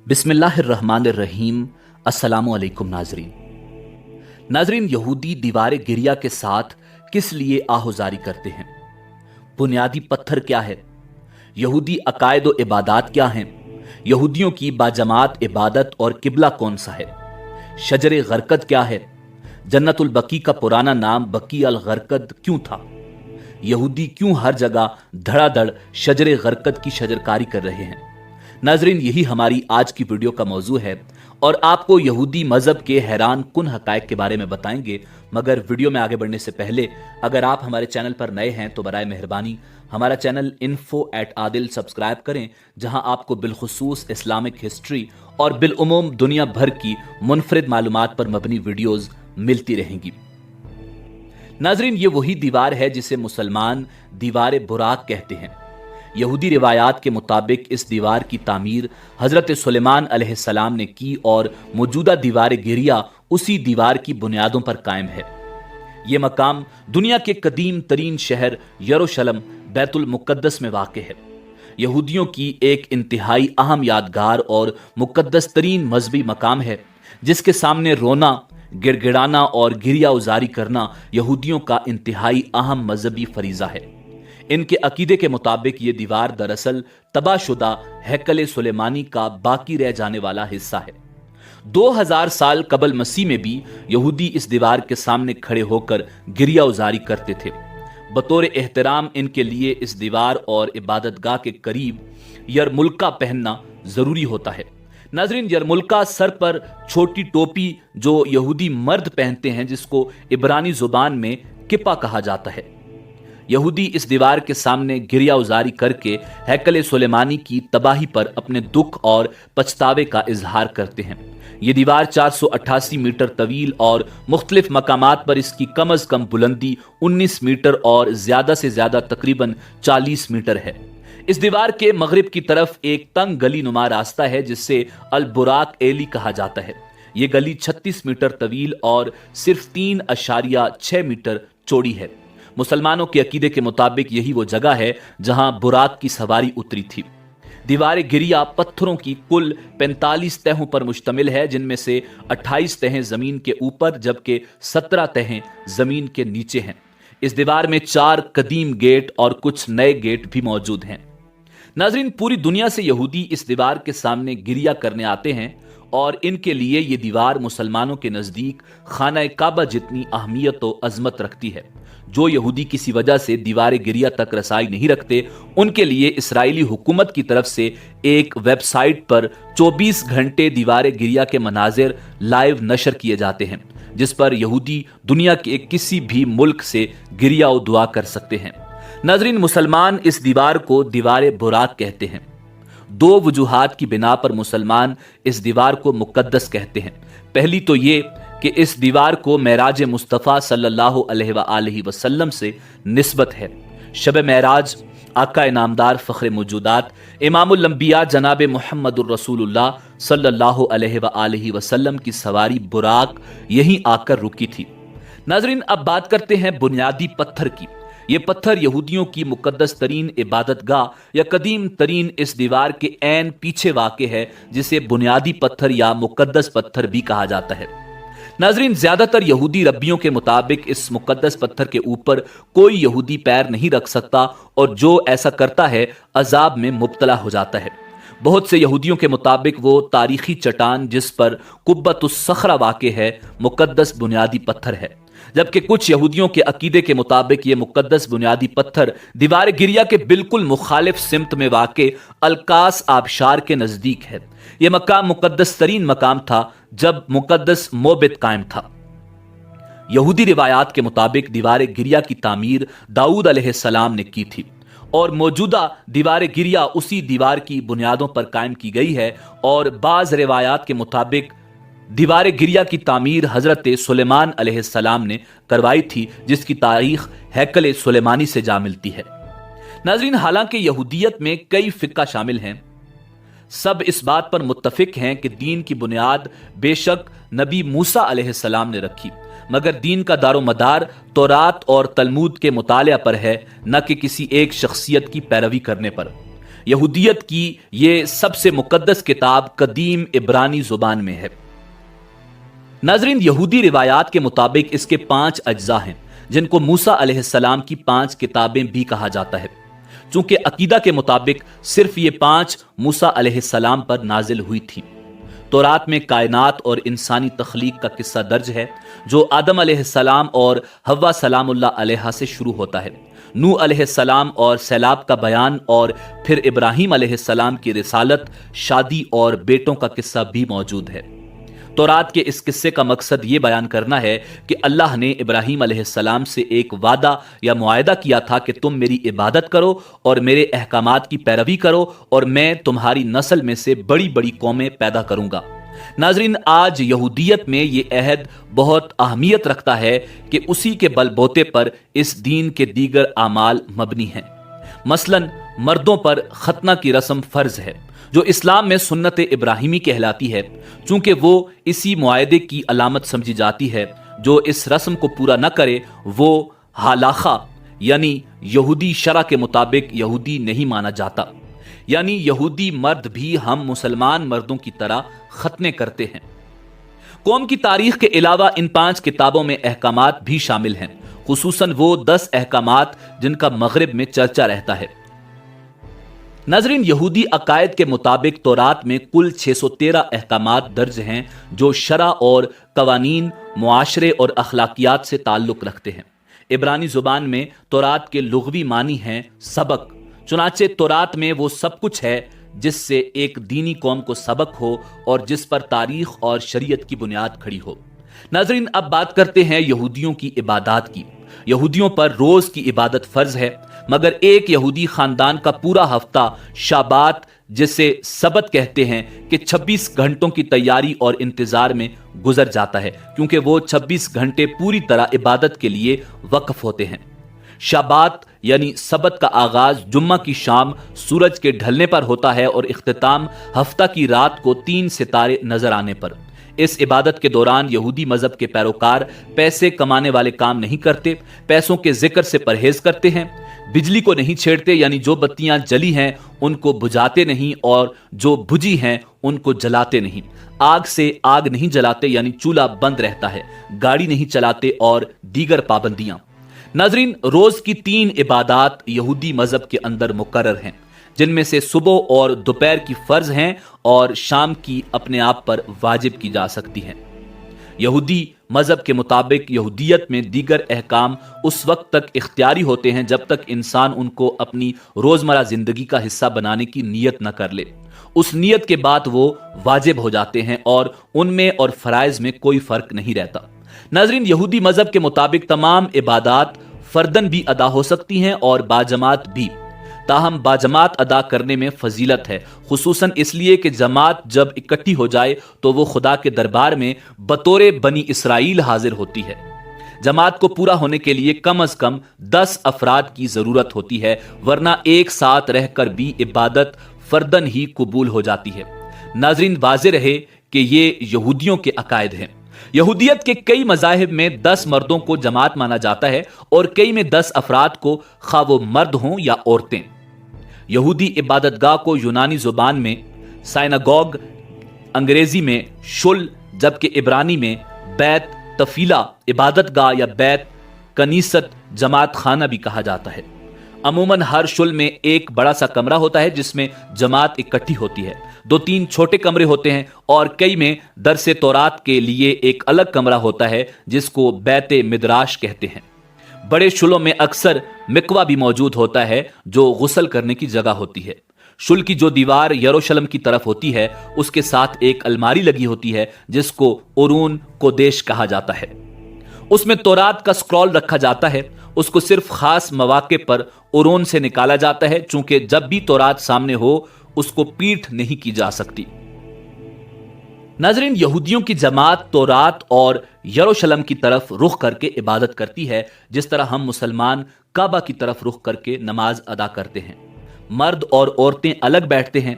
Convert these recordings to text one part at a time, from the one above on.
बिस्मिल्लाहिर्रहमानिर्रहीम। अस्सलामु अलैकुम नाजरीन, यहूदी दीवार गिरिया के साथ किस लिए आहुजारी करते हैं? बुनियादी पत्थर क्या है? यहूदी अकायद व इबादत क्या हैं? यहूदियों की बाजमात इबादत और किबला कौन सा है? शजर गरकद क्या है? जन्नतुल बकी का पुराना नाम बकी अल गरकद क्यों था? यहूदी क्यों हर जगह धड़ाधड़ शजर गरकद की शजरकारी कर रहे हैं? नाजरीन, यही हमारी आज की वीडियो का मौजू है और आपको यहूदी मजहब के हैरान कुन हकायक के बारे में बताएंगे। मगर वीडियो में आगे बढ़ने से पहले अगर आप हमारे चैनल पर नए हैं तो बराए मेहरबानी हमारा चैनल info@adil सब्सक्राइब करें, जहां आपको बिलखुसूस इस्लामिक हिस्ट्री और बिलउमूम दुनिया भर की मुनफरिद मालूमात पर मबनी वीडियोज मिलती रहेंगी। नाजरीन, ये वही दीवार है जिसे मुसलमान दीवार बुराक कहते हैं। यहूदी रिवायात के मुताबिक इस दीवार की तामीर हजरत सुलेमान अलैहिस्सलाम ने की और मौजूदा दीवार गिरिया उसी दीवार की बुनियादों पर कायम है। यह मकाम दुनिया के कदीम तरीन शहर यरूशलेम बैतुल मुकद्दस में वाक़ है। यहूदियों की एक इंतहाई अहम यादगार और मुकद्दस तरीन मजहबी मकाम है, जिसके सामने रोना, गिड़गिड़ाना और गिरिया उजारी करना यहूदियों का इंतहाई अहम मजहबी फरीजा है। इनके अकीदे के मुताबिक ये दीवार दरअसल तबाहशुदा हैकल सुलेमानी का बाकी रह जाने वाला हिस्सा है। 2000 साल कबल मसीह में भी यहूदी इस दीवार के सामने खड़े होकर गिरिया उजारी करते थे। बतौर एहतराम इनके लिए इस दीवार और इबादतगाह के करीब यरमुल्का पहनना जरूरी होता है। नाजरीन, यरमुल्का सर पर छोटी टोपी जो यहूदी मर्द पहनते हैं, जिसको इब्रानी जुबान में किपा कहा जाता है। यहूदी इस दीवार के सामने गिरिया उजारी करके हैकल सुलेमानी की तबाही पर अपने दुख और पछतावे का इजहार करते हैं। ये दीवार 488 मीटर तवील और मुख्तलिफ मकामात पर इसकी कम अज कम बुलंदी 19 मीटर और ज्यादा से ज्यादा तकरीबन 40 मीटर है। इस दीवार के मगरिब की तरफ एक तंग गली नुमा रास्ता है, जिससे अल बुराक एली कहा जाता है। ये गली 36 मीटर तवील और सिर्फ 3.6 मीटर चौड़ी है। मुसलमानों के अकीदे के मुताबिक यही वो जगह है जहां बुराक की सवारी उतरी थी। दीवार गिरिया पत्थरों की कुल 45 तहों पर मुश्तमिल है, जिनमें से 28 तहें जमीन के ऊपर जबकि 17 तहें जमीन के नीचे हैं। इस दीवार में 4 कदीम गेट और कुछ नए गेट भी मौजूद हैं। नाजरीन, पूरी दुनिया से यहूदी इस दीवार के सामने गिरिया करने आते हैं और इनके लिए ये दीवार मुसलमानों के नजदीक खाना काबा जितनी अहमियत और अजमत रखती है। जो यहूदी किसी वजह से दीवार गिरिया तक रसाई नहीं रखते, उनके लिए इसराइली हुकूमत की तरफ से एक वेबसाइट पर 24 घंटे दीवार गिरिया के मनाजिर लाइव नशर किए जाते हैं, जिस पर यहूदी दुनिया के किसी भी मुल्क से गिरिया और दुआ कर सकते हैं। नाजरीन, मुसलमान इस दीवार को दीवार बुराक कहते हैं। 2 वजूहात की बिना पर मुसलमान इस दीवार को मुकद्दस कहते हैं। पहली तो ये कि इस दीवार को मेराज मुस्तफ़ा सल्लल्लाहु अलैहि वसल्लम से निस्बत है। शब मेराज आका इनामदार फ़ख्र मौजूदात इमामुल अंबिया जनाब मुहम्मदुर रसूलुल्लाह सल्लल्लाहु अलैहि वसल्लम की सवारी बुराक यहीं आकर रुकी थी। नाजरीन, अब बात करते हैं बुनियादी पत्थर की। ये पत्थर यहूदियों की मुकद्दस तरीन इबादतगाह या कदीम तरीन इस दीवार के ऐन पीछे वाक़ है, जिसे बुनियादी पत्थर या मुकद्दस पत्थर भी कहा जाता है। नाजरीन, ज्यादातर यहूदी रब्बियों के मुताबिक इस मुकद्दस पत्थर के ऊपर कोई यहूदी पैर नहीं रख सकता और जो ऐसा करता है अजाब में मुब्तला हो जाता है। बहुत से यहूदियों के मुताबिक वो तारीखी चट्टान जिस पर कुब्बतुस सखरा वाक़ है मुकद्दस बुनियादी पत्थर है, जबकि कुछ यहूदियों के अकीदे के मुताबिक ये मुकद्दस बुनियादी पत्थर दीवार गिरिया के बिल्कुल मुखालिफ सिमत में वाक़ अलकास आबशार के नजदीक है। यह मकाम मुकद्दस तरीन मकाम था जब मुकद्दस मोबित कायम था। यहूदी रिवायात के मुताबिक दीवार गिरिया की तामीर दाऊद अलैहिस्सलाम ने की थी और मौजूदा दीवार गिरिया उसी दीवार की बुनियादों पर कायम की गई है। और बाज रिवायात के मुताबिक दीवार गिरिया की तामीर हजरत सुलेमान अलैहिस्सलाम ने करवाई थी, जिसकी तारीख हैकल सुलेमानी से जा मिलती है। नाजरीन, हालांकि यहूदियत में कई फिक्का शामिल हैं, सब इस बात पर मुत्तफिक हैं कि दीन की बुनियाद बेशक नबी मूसा अलैहिस्सलाम ने रखी, मगर दीन का दारो मदार तौरात और तलमूद के मुतालिया पर है, न कि किसी एक शख्सियत की पैरवी करने पर। یہودیت کی یہ سب سے مقدس کتاب قدیم عبرانی زبان میں ہے۔ ناظرین، یہودی روایات کے مطابق اس کے 5 اجزاء ہیں جن کو موسیٰ علیہ السلام کی 5 کتابیں بھی کہا جاتا ہے، چونکہ عقیدہ کے مطابق صرف یہ 5 موسیٰ علیہ السلام پر نازل ہوئی تھی۔ تورات میں کائنات اور انسانی تخلیق کا قصہ درج ہے جو آدم علیہ السلام اور حوا سلام اللہ علیہ سے شروع ہوتا ہے۔ نوح علیہ السلام اور سیلاب کا بیان، اور پھر ابراہیم علیہ السلام کی رسالت، شادی اور بیٹوں کا قصہ بھی موجود ہے۔ تورات کے اس قصے کا مقصد یہ بیان کرنا ہے کہ اللہ نے ابراہیم علیہ السلام سے ایک وعدہ یا معاہدہ کیا تھا کہ تم میری عبادت کرو اور میرے احکامات کی پیروی کرو اور میں تمہاری نسل میں سے بڑی بڑی قومیں پیدا کروں گا۔ ناظرین، آج یہودیت میں یہ عہد بہت اہمیت رکھتا ہے کہ اسی کے بل بوتے پر اس دین کے دیگر اعمال مبنی ہیں۔ مثلاً مردوں پر ختنہ کی رسم فرض ہے جو اسلام میں سنت ابراہیمی کہلاتی ہے، چونکہ وہ اسی معاہدے کی علامت سمجھی جاتی ہے۔ جو اس رسم کو پورا نہ کرے وہ ہالاخا یعنی یہودی شرع کے مطابق یہودی نہیں مانا جاتا، یعنی یہودی مرد بھی ہم مسلمان مردوں کی طرح ختنے کرتے ہیں۔ قوم کی تاریخ کے علاوہ ان 5 کتابوں میں احکامات بھی شامل ہیں، خصوصاً وہ 10 احکامات جن کا مغرب میں چرچا رہتا ہے۔ ناظرین، یہودی عقائد کے مطابق تورات میں کل 613 احکامات درج ہیں جو شرع اور قوانین، معاشرے اور اخلاقیات سے تعلق رکھتے ہیں۔ عبرانی زبان میں تورات کے لغوی معنی ہیں سبق، چنانچہ تورات میں وہ سب کچھ ہے جس سے ایک دینی قوم کو سبق ہو اور جس پر تاریخ اور شریعت کی بنیاد کھڑی ہو۔ ناظرین، اب بات کرتے ہیں یہودیوں کی عبادات کی۔ یہودیوں پر روز کی عبادت فرض ہے، مگر ایک یہودی خاندان کا پورا ہفتہ شابات، جسے سبت کہتے ہیں، کہ 26 گھنٹوں کی تیاری اور انتظار میں گزر جاتا ہے، کیونکہ وہ 26 گھنٹے پوری طرح عبادت کے لیے وقف ہوتے ہیں۔ شابات یعنی سبت کا آغاز جمعہ کی شام سورج کے ڈھلنے پر ہوتا ہے اور اختتام ہفتہ کی رات کو 3 ستارے نظر آنے پر۔ اس عبادت کے دوران یہودی مذہب کے پیروکار پیسے کمانے والے کام نہیں کرتے، پیسوں کے ذکر سے پرہیز کرتے ہیں، بجلی کو نہیں چھیڑتے یعنی جو بتیاں جلی ہیں ان کو بجھاتے نہیں اور جو بجھی ہیں ان کو جلاتے نہیں، آگ سے آگ نہیں جلاتے یعنی چولہا بند رہتا ہے، گاڑی نہیں چلاتے اور دیگر پابندیاں۔ ناظرین، روز کی 3 عبادات یہودی مذہب کے اندر مقرر ہیں، جن میں سے صبح اور دوپہر کی فرض ہیں اور شام کی اپنے آپ پر واجب کی جا سکتی ہیں۔ یہودی مذہب کے مطابق یہودیت میں دیگر احکام اس وقت تک اختیاری ہوتے ہیں جب تک انسان ان کو اپنی روزمرہ زندگی کا حصہ بنانے کی نیت نہ کر لے۔ اس نیت کے بعد وہ واجب ہو جاتے ہیں اور ان میں اور فرائض میں کوئی فرق نہیں رہتا۔ ناظرین، یہودی مذہب کے مطابق تمام عبادات فردن بھی ادا ہو سکتی ہیں اور باجماعت بھی، تاہم باجماعت ادا کرنے میں فضیلت ہے، خصوصاً اس لیے کہ جماعت جب اکٹھی ہو جائے تو وہ خدا کے دربار میں بطور بنی اسرائیل حاضر ہوتی ہے۔ جماعت کو پورا ہونے کے لیے کم از کم 10 افراد کی ضرورت ہوتی ہے، ورنہ ایک ساتھ رہ کر بھی عبادت فردن ہی قبول ہو جاتی ہے۔ ناظرین، واضح رہے کہ یہ یہودیوں کے عقائد ہیں۔ یہودیت کے کئی مذاہب میں 10 مردوں کو جماعت مانا جاتا ہے اور کئی میں 10 افراد کو، خواہ وہ مرد ہوں یا عورتیں۔ یہودی عبادت گاہ کو یونانی زبان میں سائناگوگ، انگریزی میں شل، جبکہ عبرانی میں بیت تفیلا، عبادت گاہ یا بیت کنیست، جماعت خانہ بھی کہا جاتا ہے۔ عموماً ہر شل میں ایک بڑا سا کمرہ ہوتا ہے جس میں جماعت اکٹھی ہوتی ہے، 2-3 چھوٹے کمرے ہوتے ہیں اور کئی میں درس تورات کے لیے ایک الگ کمرہ ہوتا ہے جس کو بیت مدراش کہتے ہیں۔ بڑے شلوں میں اکثر مکوا بھی موجود ہوتا ہے جو غسل کرنے کی جگہ ہوتی ہے۔ شل کی جو دیوار یروشلم کی طرف ہوتی ہے اس کے ساتھ ایک الماری لگی ہوتی ہے جس کو ارون قدیش کہا جاتا ہے۔ اس میں تورات کا سکرول رکھا جاتا ہے، اس کو صرف خاص مواقع پر ارون سے نکالا جاتا ہے، چونکہ جب بھی تورات سامنے ہو اس کو پیٹھ نہیں کی جا سکتی۔ ناظرین، یہودیوں کی جماعت تورات اور یروشلم کی طرف رخ کر کے عبادت کرتی ہے، جس طرح ہم مسلمان کعبہ کی طرف رخ کر کے نماز ادا کرتے ہیں۔ مرد اور عورتیں الگ بیٹھتے ہیں،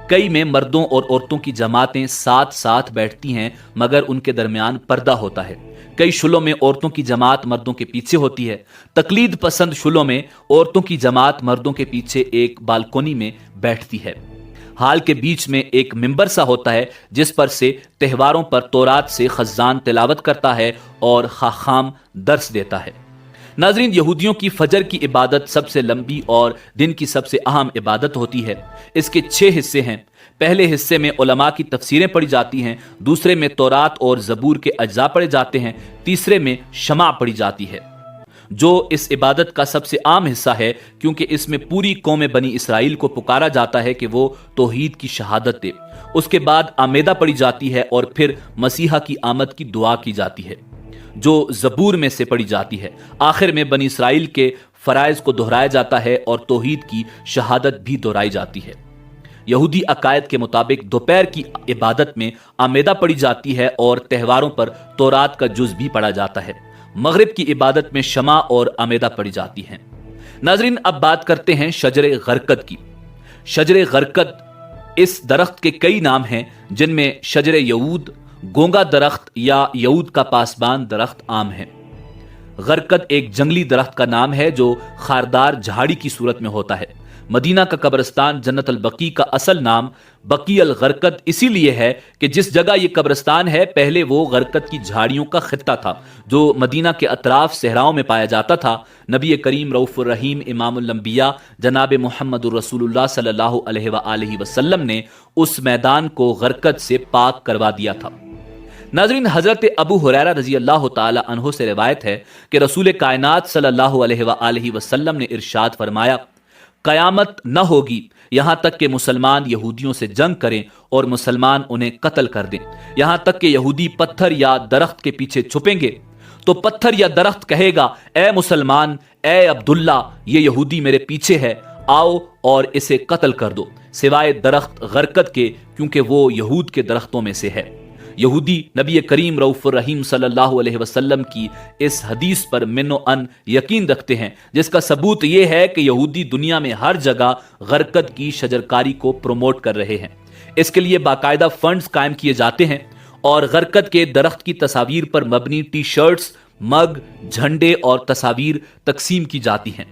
کئی میں مردوں اور عورتوں کی جماعتیں ساتھ ساتھ بیٹھتی ہیں مگر ان کے درمیان پردہ ہوتا ہے۔ कई शुलों में औरतों की जमात मर्दों के पीछे होती है। तकलीद पसंद शुलों में औरतों की जमात मर्दों के पीछे एक बालकोनी में बैठती है। हाल के बीच में एक मिंबर सा होता है जिस पर से त्योहारों पर तौरात से खजान तिलावत करता है और खाखाम दर्स देता है। नाजरीन, यहूदियों की फजर की इबादत सबसे लंबी और दिन की सबसे अहम इबादत होती है। इसके 6 हिस्से हैं। पहले हिस्से में उलमा की तफसीरें पढ़ी जाती हैं, दूसरे में तौरात और जबूर के अज्जा पढ़े जाते हैं, तीसरे में शमा पढ़ी जाती है, जो इस इबादत का सबसे आम हिस्सा है क्योंकि इसमें पूरी कौम बनी इसराइल को पुकारा जाता है कि वो तौहीद की शहादत दे। उसके बाद आमेदा पढ़ी जाती है और फिर मसीहा की आमद की दुआ की जाती है जो जबूर में से पढ़ी जाती है। आखिर में बनी इसराइल के फराइज को दोहराया जाता है और तौहीद की शहादत भी दोहराई जाती है। यहूदी अकायद के मुताबिक दोपहर की इबादत में आमेदा पढ़ी जाती है और त्योहारों पर तौरात का जुज भी पढ़ा जाता है। मगरिब की इबादत में शमा और आमेदा पढ़ी जाती हैं। नाजरीन, अब बात करते हैं शजरे गरकद की। शजरे गरकद इस दरख्त के कई नाम हैं जिनमें शजरे यहूद, गोंगा दरख्त या यहूद का पासबान दरख्त आम है। गरकद एक जंगली दरख्त का नाम है जो खारदार झाड़ी की सूरत में होता है। मदीना का कब्रिस्तान जन्नत अल बकी का असल नाम बकी अल गरकद इसीलिए है कि जिस जगह ये कब्रिस्तान है पहले वो गरकद की झाड़ियों का खित्ता था जो मदीना के अतराफ सहराओं में पाया जाता था। नबी करीम रऊफुर रहीम इमामुल अंबिया जनाब मुहम्मदुर रसूलुल्लाह सल्लल्लाहु अलैहि वसल्लम ने उस मैदान को गरकद से पाक करवा दिया था। नाजरीन, हजरत अबू हुरैरा रजी अल्लाह ताला अन्हु से रिवायत है कि रसूल कायनात सल्लल्लाहु अलैहि वसल्लम ने इरशाद फरमाया, कयामत न होगी यहां तक कि मुसलमान यहूदियों से जंग करें और मुसलमान उन्हें कत्ल कर दें। यहां तक कि यहूदी पत्थर या दरख्त के पीछे छुपेंगे तो पत्थर या दरख्त कहेगा, ए मुसलमान, ए अब्दुल्ला, ये यहूदी मेरे पीछे है, आओ और इसे कत्ल कर दो, सिवाय दरख्त गरकद के क्योंकि वो यहूद के दरख्तों में से है। यहूदी नबी करीम रऊफुर रहीम सल्लल्लाहु अलैहि वसल्लम की इस हदीस पर मिन्नो अन यकीन रखते हैं, जिसका सबूत यह है कि यहूदी दुनिया में हर जगह गरकद की शजरकारी को प्रमोट कर रहे हैं। इसके लिए बाकायदा फंड्स कायम किए जाते हैं और गरकद के दरख्त की तस्वीर पर मबनी टी शर्ट्स, मग, झंडे और तस्वीर तकसीम की जाती हैं।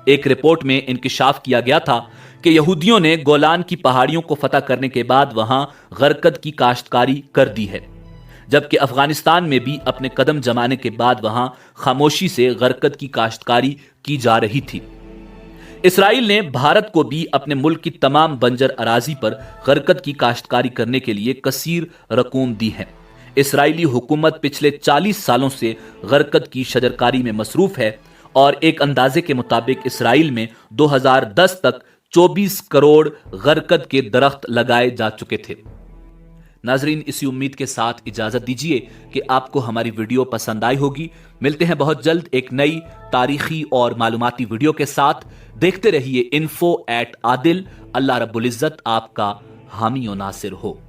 एक रिपोर्ट में इंकिशाफ किया गया था कि यहूदियों ने गोलान की पहाड़ियों को फतह करने के बाद वहां गरकद की काश्तकारी कर दी है, जबकि अफगानिस्तान में भी अपने कदम जमाने के बाद वहां खामोशी से गरकद की काश्तकारी की जा रही थी। इसराइल ने भारत को भी अपने मुल्क की तमाम बंजर अराजी पर गरकद की काश्तकारी करने के लिए कसीर रकूम दी है। इसराइली हुकूमत पिछले 40 सालों से गरकद की शजरकारी में मसरूफ है और एक अंदाजे के मुताबिक इसराइल में 2010 तक 24 करोड़ गरकद के दरख्त लगाए जा चुके थे। नाजरीन, इसी उम्मीद के साथ इजाजत दीजिए कि आपको हमारी वीडियो पसंद आई होगी। मिलते हैं बहुत जल्द एक नई तारीखी और मालूमाती वीडियो के साथ। देखते रहिए info@adil। अल्लाह रब्बुल इज्जत आपका हामी और नासिर हो।